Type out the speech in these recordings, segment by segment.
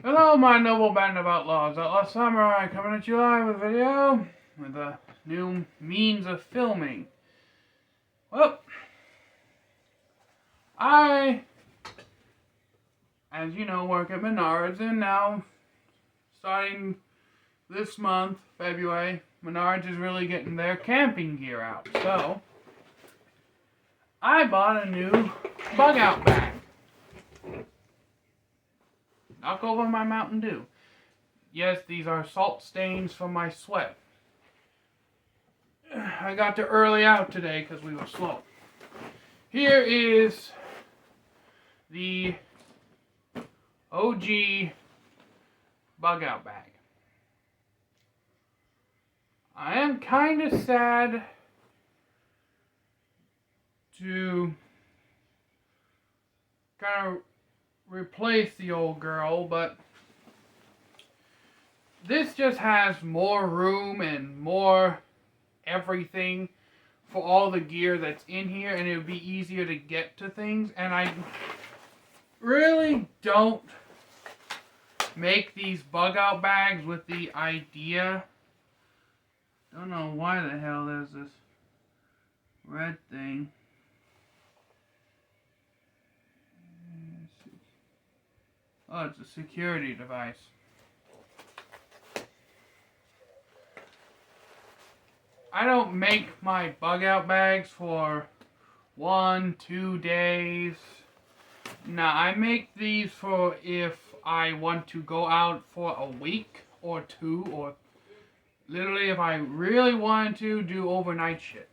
Hello, my noble band of outlaws. Outlaw Samurai coming at you live with a video with a new means of filming. Well, I, as you know, work at Menards, and now, starting this month, February, Menards is really getting their camping gear out. So, I bought a new bug out bag. Knock over my Mountain Dew. Yes, these are salt stains from my sweat. I got to early out today because we were slow. Here is the OG bug out bag. I am kind of sad to kind of replace the old girl, but this just has more room and more everything for all the gear that's in here, and it would be easier to get to things. And I really don't make these bug out bags with the idea. Don't know why the hell there's this red thing. Oh, it's a security device. I don't make my bug out bags for 1-2 days. Nah, I make these for if I want to go out for a week or two, or literally if I really wanted to do overnight shit.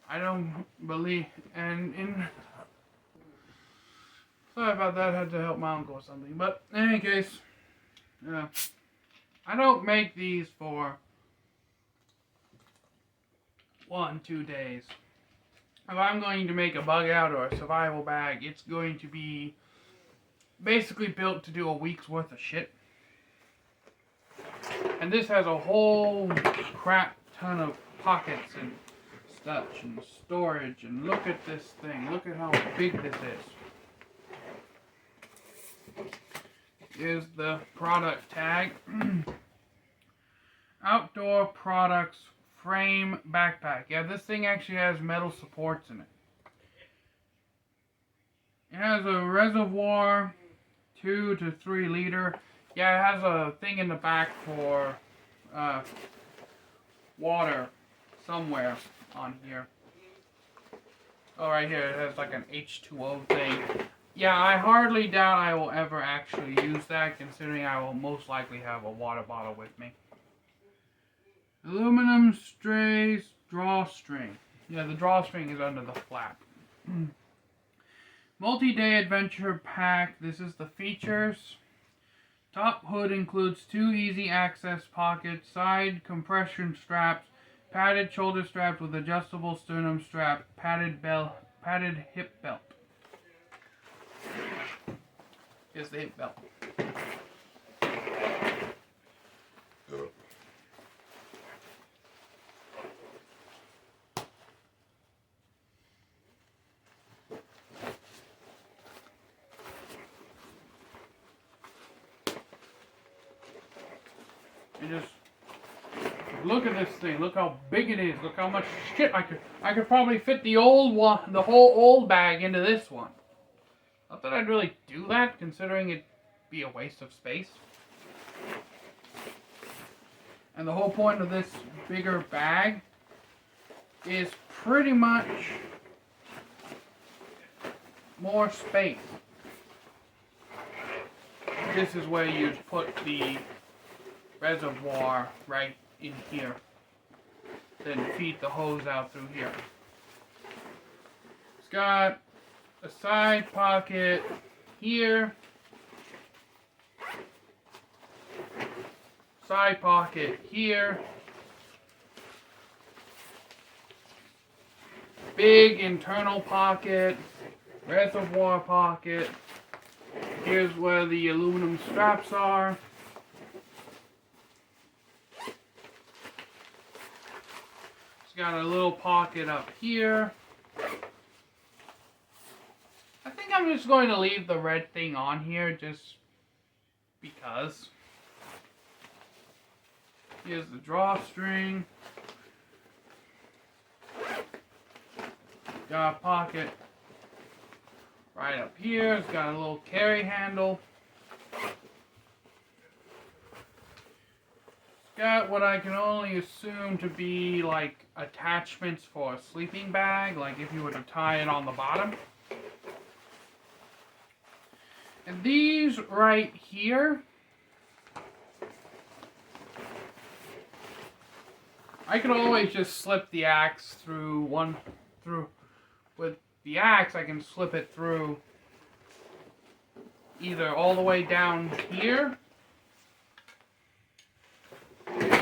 I don't believe, sorry about that, I had to help my uncle or something. But in any case, I don't make these for 1-2 days. If I'm going to make a bug out or a survival bag, it's going to be basically built to do a week's worth of shit. And this has a whole crap ton of pockets and such and storage. And look at this thing. Look at how big this is. Here's the product tag. Outdoor Products Frame Backpack. Yeah, this thing actually has metal supports in it. It has a reservoir, 2 to 3 liter. Yeah, it has a thing in the back for water somewhere on here. Oh, right here, it has like an H2O thing. Yeah, I hardly doubt I will ever actually use that, considering I will most likely have a water bottle with me. Aluminum strays drawstring. Yeah, the drawstring is under the flap. Multi-day adventure pack. This is the features. Top hood includes 2 easy access pockets, side compression straps, padded shoulder straps with adjustable sternum strap, padded hip belt. Here's the hip belt. And just look at this thing. Look how big it is. Look how much shit I could probably fit the old one, the whole old bag into this one. Not that I'd really do that, considering it'd be a waste of space. And the whole point of this bigger bag is pretty much more space. This is where you'd put the reservoir right in here. Then feed the hose out through here. It's got a side pocket here. Side pocket here. Big internal pocket. Reservoir pocket. Here's where the aluminum straps are. It's got a little pocket up here. I think I'm just going to leave the red thing on here just because. Here's the drawstring. Got a pocket right up here. It's got a little carry handle. Got what I can only assume to be like attachments for a sleeping bag, like if you were to tie it on the bottom. And these right here, I can always just slip the axe through with the axe I can slip it through either all the way down here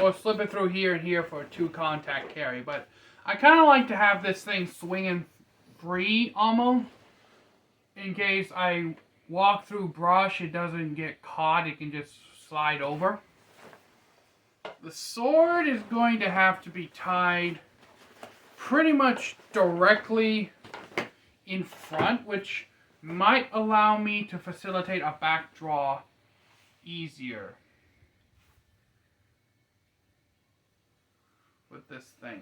or slip it through here and here for a 2-contact carry. But I kind of like to have this thing swinging free almost. In case I walk through brush, it doesn't get caught. It can just slide over. The sword is going to have to be tied pretty much directly in front, which might allow me to facilitate a back draw easier with this thing.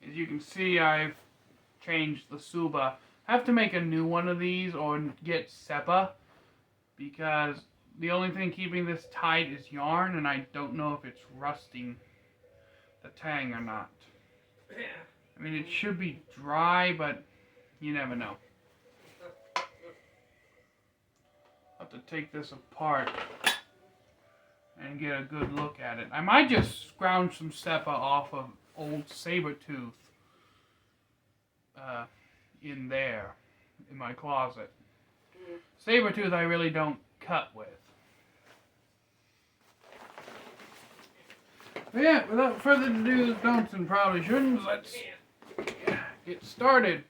As you can see, I've changed the Tsuba. I have to make a new one of these or get Seppa because the only thing keeping this tight is yarn, and I don't know if it's rusting the tang or not. I mean, it should be dry, but you never know. I'll have to take this apart and get a good look at it. I might just scrounge some Seppa off of old Sabertooth in there, in my closet. Sabertooth I really don't cut with. But yeah, without further ado, don'ts and probably shouldn'ts, let's get started.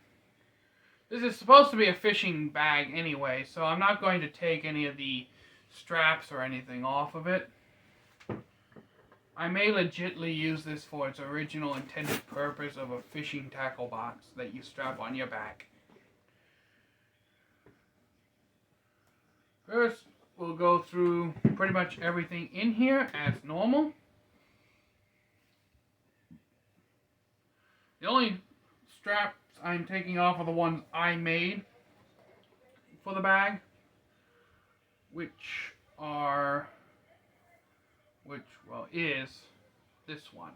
This is supposed to be a fishing bag anyway, so I'm not going to take any of the straps or anything off of it. I may legitimately use this for its original intended purpose of a fishing tackle box that you strap on your back. First, we'll go through pretty much everything in here as normal. The only straps I'm taking off are the ones I made for the bag, which is this one.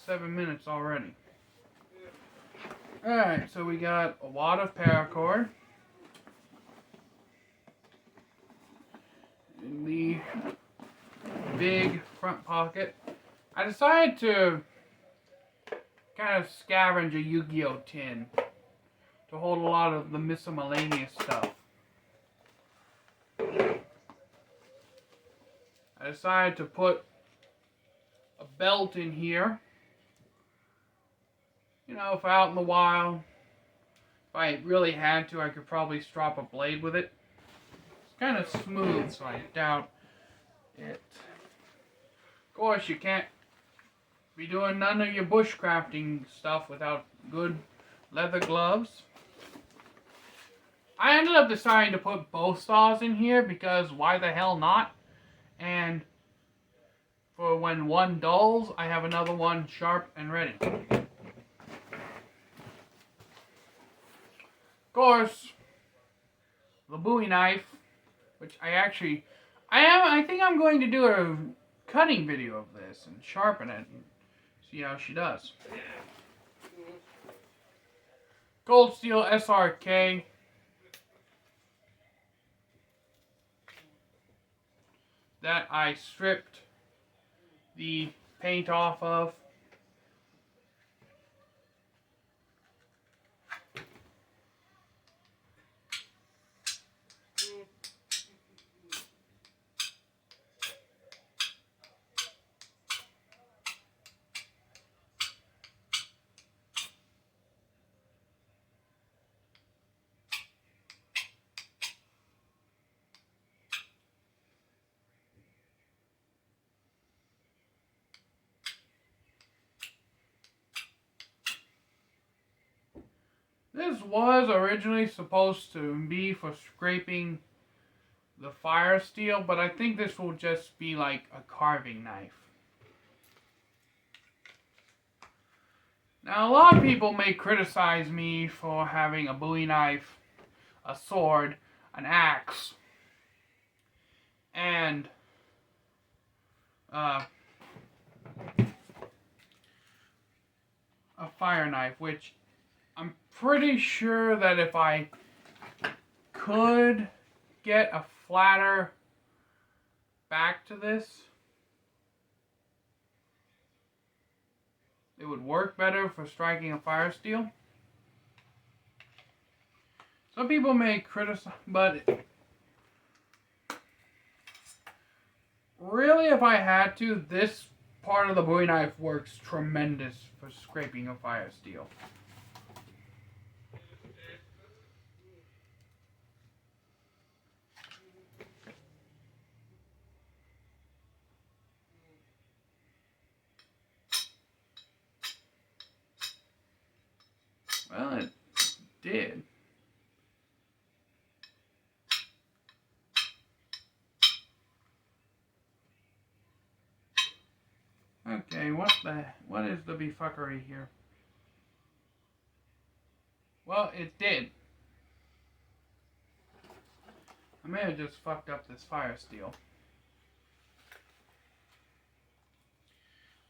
7 minutes already. Alright, so we got a wad of paracord in the big front pocket. I decided to kind of scavenge a Yu-Gi-Oh tin to hold a lot of the miscellaneous stuff. I decided to put a belt in here. You know, if out in the wild, if I really had to, I could probably strap a blade with it. It's kind of smooth, so I doubt it. Of course, you can't be doing none of your bushcrafting stuff without good leather gloves. I ended up deciding to put both saws in here because why the hell not? And for when one dulls, I have another one sharp and ready. Of course, the Bowie knife, which I think I'm going to do a cutting video of this and sharpen it and see how she does. Cold Steel SRK. That I stripped the paint off of. was originally supposed to be for scraping the fire steel, but I think this will just be like a carving knife. Now, a lot of people may criticize me for having a Bowie knife, a sword, an axe, and a fire knife, which I'm pretty sure that if I could get a flatter back to this, it would work better for striking a fire steel. Some people may criticize, but really, if I had to, this part of the Bowie knife works tremendous for scraping a fire steel. Well, it did. Okay, what is the befuckery here? Well, it did. I may have just fucked up this fire steel.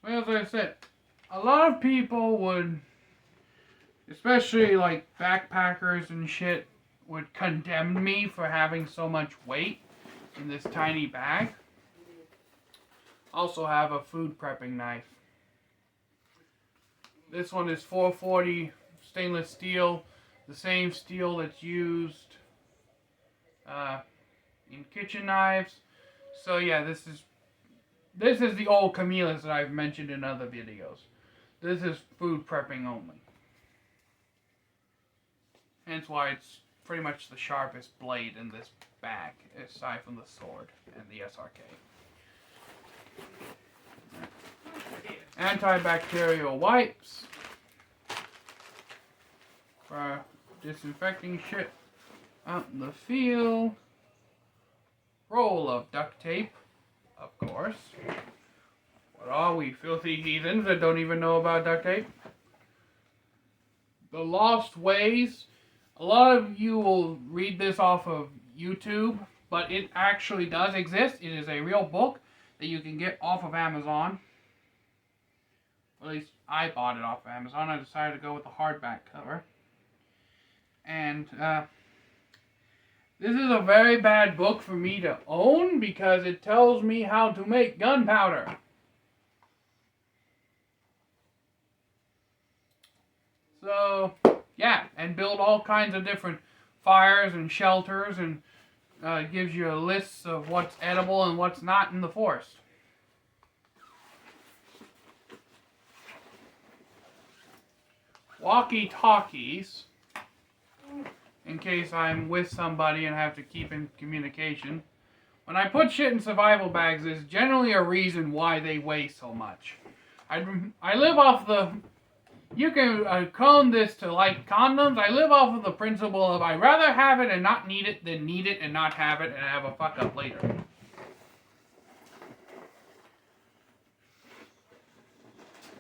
Well, as I said, a lot of people would, especially like backpackers and shit, would condemn me for having so much weight in this tiny bag. Also have a food prepping knife. This one is 440 stainless steel, the same steel that's used in kitchen knives. So yeah, this is the old Camillus that I've mentioned in other videos. This is food prepping only. Hence why it's pretty much the sharpest blade in this bag, aside from the sword and the SRK. Antibacterial wipes for disinfecting shit out in the field. Roll of duct tape, of course. What are we, filthy heathens that don't even know about duct tape? The Lost Ways. A lot of you will read this off of YouTube, but it actually does exist. It is a real book that you can get off of Amazon. At least I bought it off of Amazon. I decided to go with the hardback cover. And this is a very bad book for me to own because it tells me how to make gunpowder. So, yeah, and build all kinds of different fires and shelters, and gives you a list of what's edible and what's not in the forest. Walkie-talkies, in case I'm with somebody and have to keep in communication. When I put shit in survival bags, there's generally a reason why they weigh so much. I live off the... You can clone this to like condoms. I live off of the principle of I'd rather have it and not need it than need it and not have it and have a fuck up later.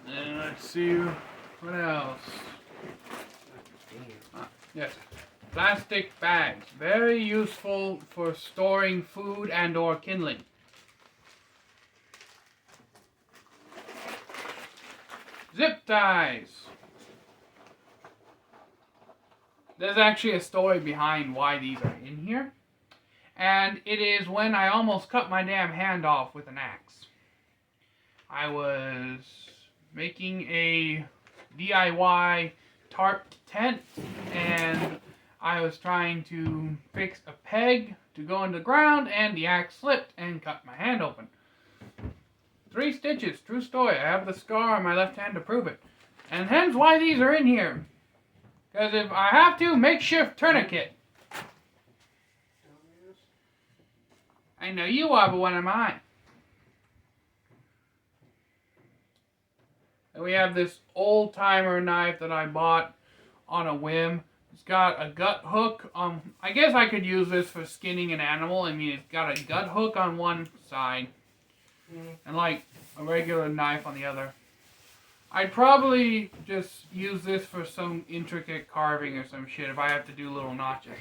And let's see what else. Yes, plastic bags, very useful for storing food and or kindling. Zip ties. There's actually a story behind why these are in here. And it is when I almost cut my damn hand off with an axe. I was making a DIY tarp tent, and I was trying to fix a peg to go in the ground, and the axe slipped and cut my hand open. 3 stitches, true story. I have the scar on my left hand to prove it. And hence why these are in here. Because if I have to, makeshift tourniquet. I know you are, but what am I? And we have this old-timer knife that I bought on a whim. It's got a gut hook. I guess I could use this for skinning an animal. I mean, it's got a gut hook on one side and like a regular knife on the other. I'd probably just use this for some intricate carving or some shit if I have to do little notches.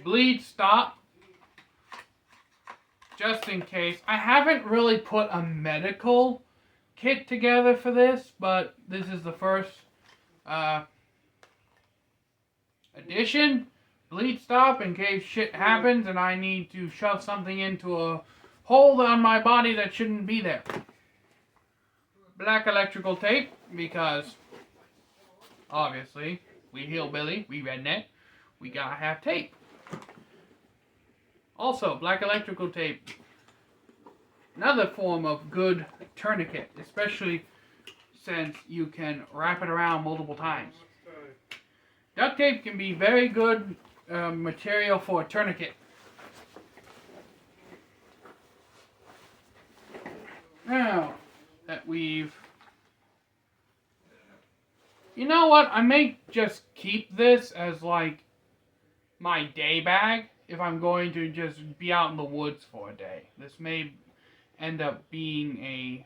Bleed stop. Just in case. I haven't really put a medical kit together for this, but this is the first edition. Bleed stop in case shit happens and I need to shove something into a hole on my body that shouldn't be there. Black electrical tape, because obviously we hillbilly, we redneck, we gotta have tape. Also, black electrical tape, another form of good tourniquet, especially since you can wrap it around multiple times. Duct tape can be very good material for a tourniquet. Now that we've... You know what? I may just keep this as like my day bag if I'm going to just be out in the woods for a day. This may end up being a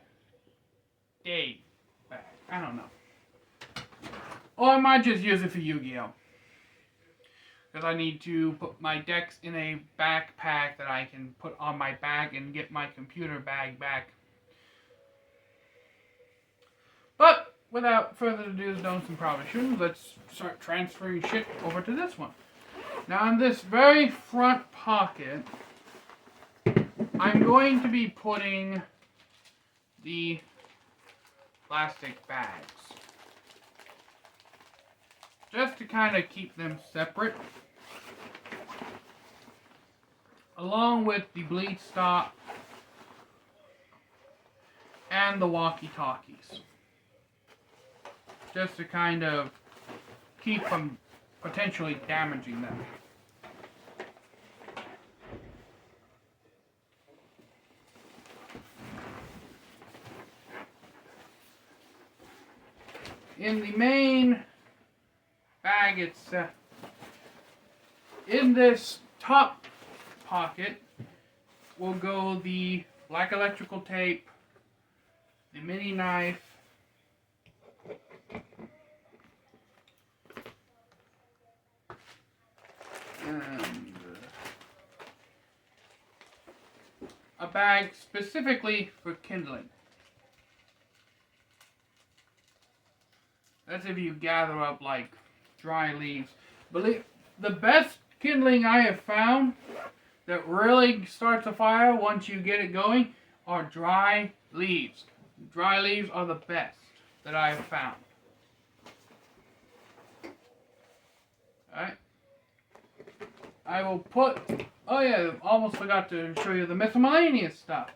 day bag. I don't know. Or I might just use it for Yu-Gi-Oh! Because I need to put my decks in a backpack that I can put on my back and get my computer bag back. But without further ado, don'ts and prohibitions, let's start transferring shit over to this one. Now in this very front pocket, I'm going to be putting the plastic bags. Just to kind of keep them separate. Along with the bleed stop and the walkie-talkies. Just to kind of keep from potentially damaging them. In the main bag itself, in this top pocket will go the black electrical tape, the mini knife, and a bag specifically for kindling. That's if you gather up like dry leaves. Believe the best kindling I have found that really starts a fire once you get it going are dry leaves. Dry leaves are the best that I have found. Alright. I will put, oh yeah, almost forgot to show you the miscellaneous stuff.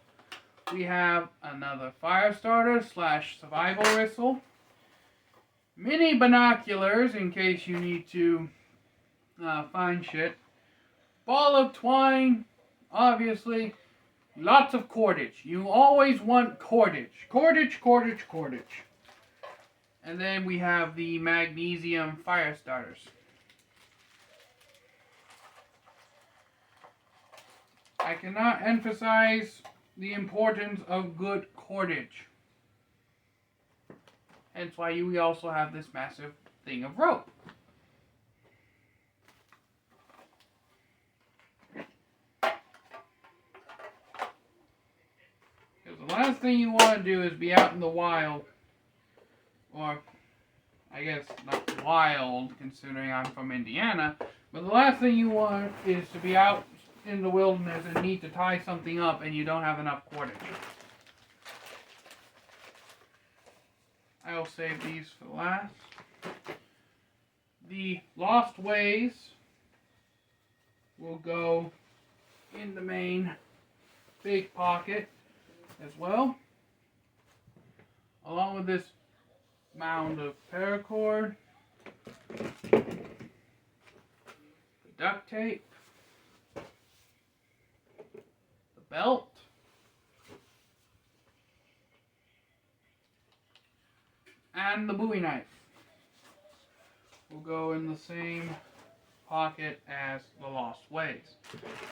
We have another fire starter / survival whistle. Mini binoculars in case you need to find shit. Ball of twine, obviously. Lots of cordage. You always want cordage. Cordage. And then we have the magnesium fire starters. I cannot emphasize the importance of good cordage. Hence why we also have this massive thing of rope. Because the last thing you want to do is be out in the wild, or I guess not wild considering I'm from Indiana, but the last thing you want is to be out in the wilderness and need to tie something up and you don't have enough cordage. I will save these for last. The Lost Ways will go in the main big pocket as well, along with this mound of paracord, the duct tape, the belt, And the Bowie knife will go in the same pocket as the Lost Ways.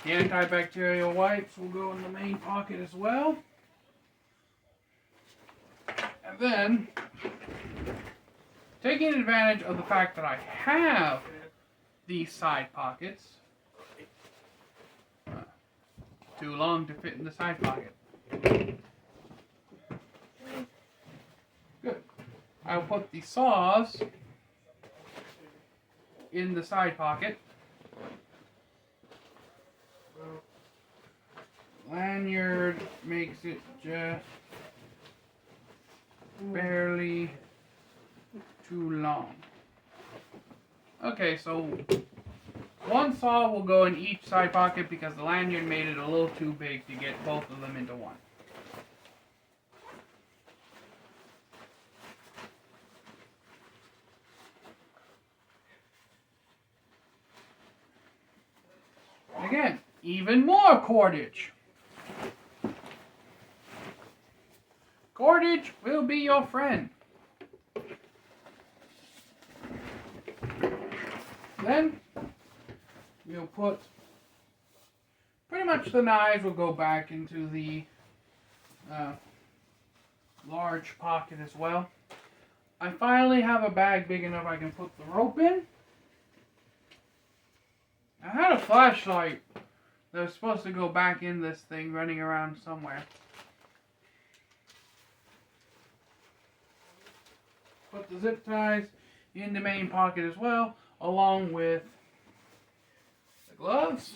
The antibacterial wipes will go in the main pocket as well. And then, taking advantage of the fact that I have these side pockets, too long to fit in the side pocket. Good. I'll put the saws in the side pocket. Lanyard makes it just barely too long. Okay, so one saw will go in each side pocket because the lanyard made it a little too big to get both of them into one. Again, even more cordage. Cordage will be your friend. Then we'll put pretty much the knives will go back into the large pocket as well. I finally have a bag big enough I can put the rope in. I had a flashlight that was supposed to go back in this thing running around somewhere. Put the zip ties in the main pocket as well, along with the gloves.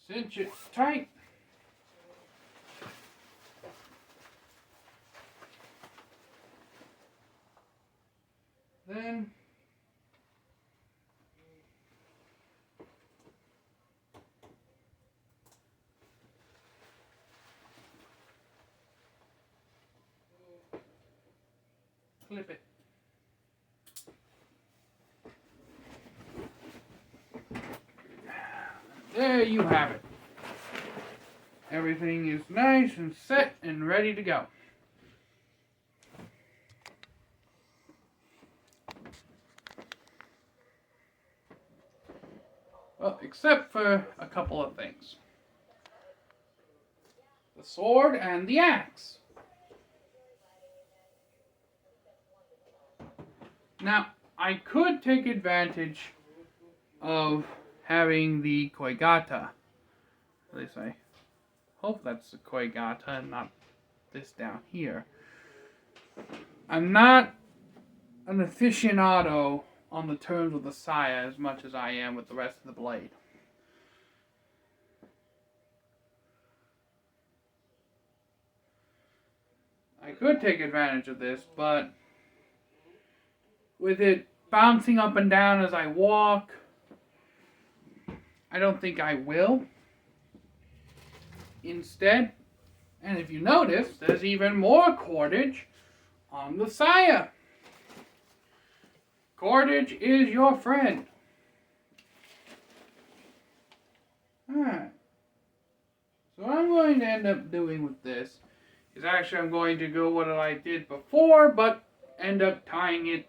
Cinch it tight. Then clip it. There you have it. Everything is nice and set and ready to go. Well, except for a couple of things. The sword and the axe. Now, I could take advantage of having the Koigata. At least I hope that's the Koigata and not this down here. I'm not an aficionado on the terms of the Saya as much as I am with the rest of the blade. I could take advantage of this, but with it bouncing up and down as I walk, I don't think I will. Instead, and if you notice, there's even more cordage on the Saya. Cordage is your friend. Alright. So what I'm going to end up doing with this is actually I'm going to go what I did before, but end up tying it.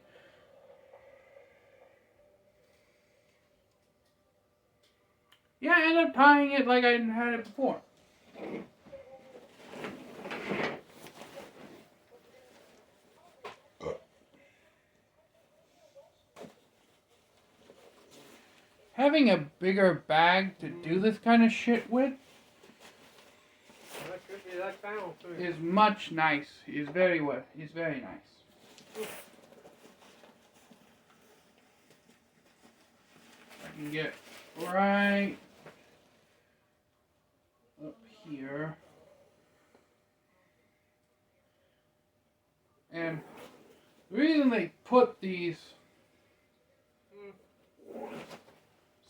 Yeah, end up tying it like I had it before. Having a bigger bag to do this kind of shit with is much nice. Is very nice. I can get right up here. And the reason they put these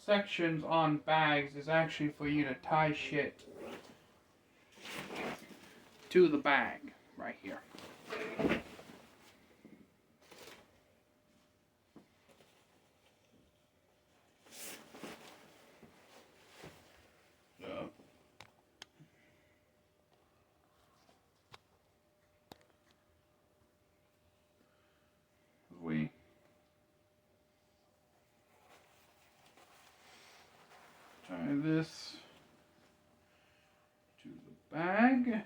sections on bags is actually for you to tie shit to the bag right here. tie this to the bag.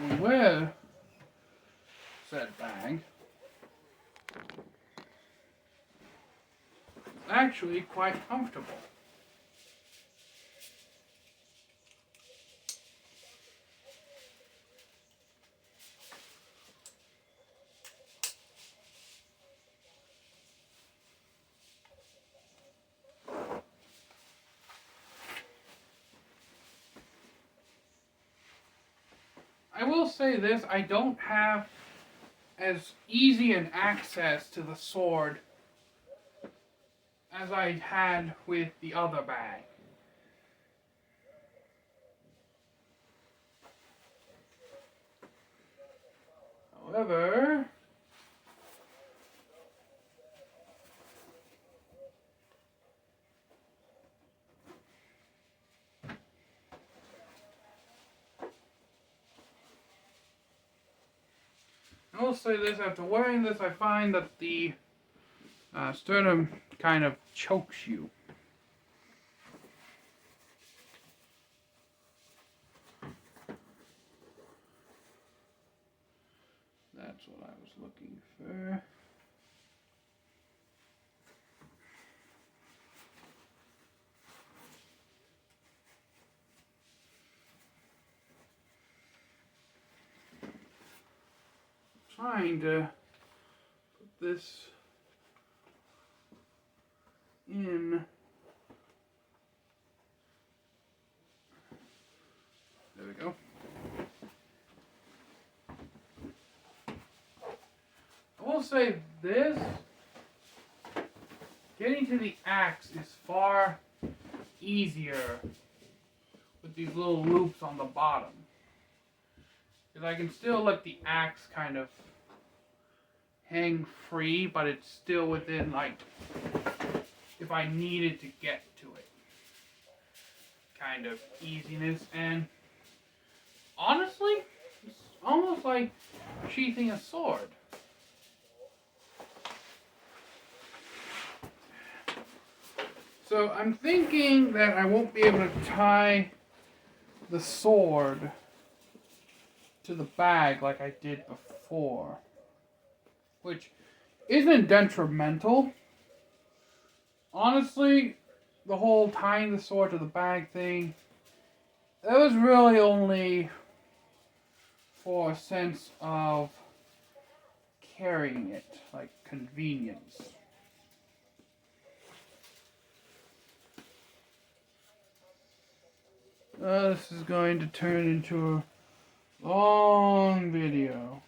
And with said bag, it's actually quite comfortable. I will say this, I don't have as easy an access to the sword as I had with the other bag. However, I will say this, after wearing this, I find that the sternum kind of chokes you. That's what I was looking for. Trying to put this in. There we go. I will say this, getting to the axe is far easier with these little loops on the bottom. Because I can still let the axe kind of hang free, but it's still within, like, if I needed to get to it, kind of easiness. And honestly, it's almost like sheathing a sword. So I'm thinking that I won't be able to tie the sword to the bag like I did before, which isn't detrimental. Honestly, the whole tying the sword to the bag thing, that was really only for a sense of carrying it, like convenience. This is going to turn into a long video.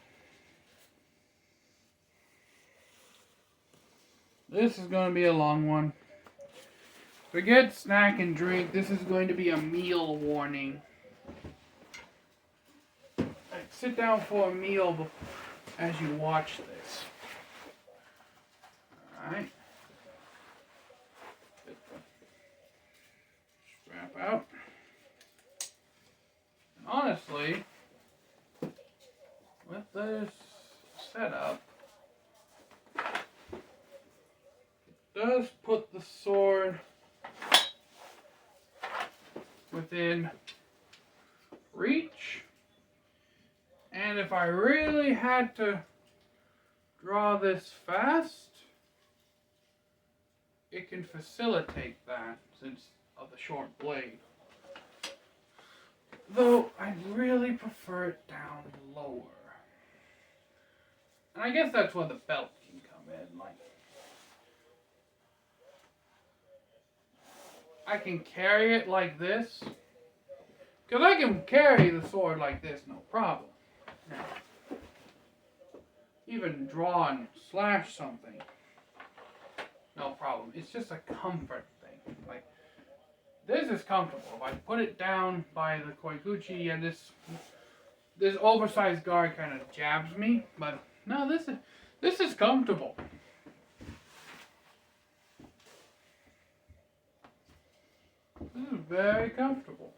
This is going to be a long one. Forget snack and drink. This is going to be a meal warning. Sit down for a meal as you watch this. Alright. Strap out. And honestly, with this setup, it does put the sword within reach, and if I really had to draw this fast, it can facilitate that since of the short blade. Though I'd really prefer it down lower. And I guess that's where the belt can come in, like I can carry it like this. Because I can carry the sword like this, no problem. Now, even draw and slash something, no problem. It's just a comfort thing. Like, this is comfortable. If I put it down by the Koiguchi, and this oversized guard kind of jabs me, but no, this is comfortable. This is very comfortable.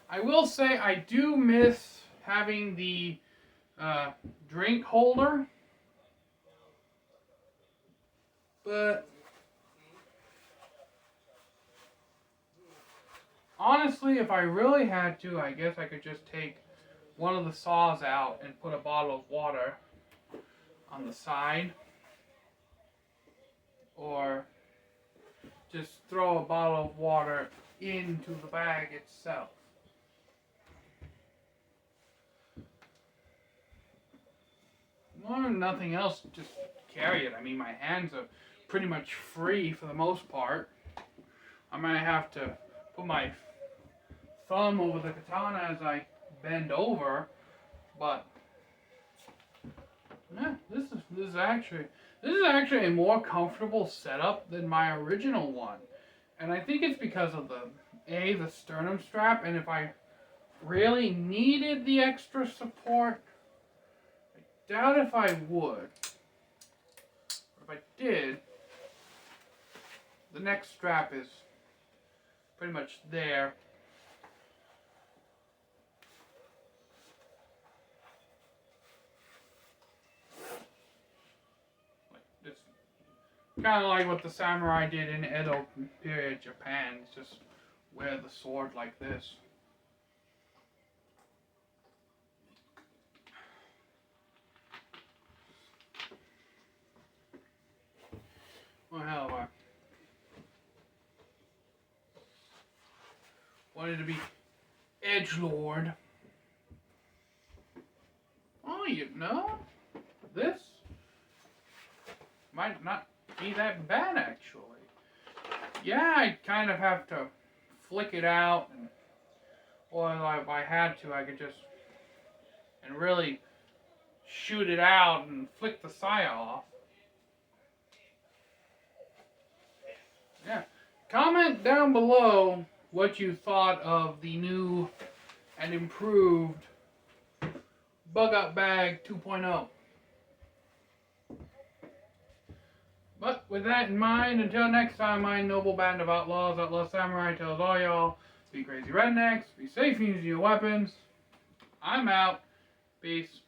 I will say I do miss having the drink holder, but honestly, if I really had to, I guess I could just take one of the saws out and put a bottle of water on the side, or just throw a bottle of water into the bag itself. More than nothing else, just carry it. I mean, my hands are pretty much free for the most part. I might have to put my thumb over the katana as I bend over, but yeah, this is actually a more comfortable setup than my original one, and I think it's because of the sternum strap, and if I really needed the extra support, I doubt if I would. If I did, the neck strap is pretty much there. It's kind of like what the samurai did in Edo period Japan. It's just wear the sword like this. Well, hell, I wanted to be edgelord. Oh, you know, this might not be that bad, actually. Yeah, I'd kind of have to flick it out, or if I had to, I could just and really shoot it out and flick the saya off. Yeah. Comment down below what you thought of the new and improved Bug Out Bag 2.0. But with that in mind, until next time, my noble band of outlaws, Outlaw Samurai, tells all y'all, be crazy rednecks, be safe using your weapons. I'm out. Peace.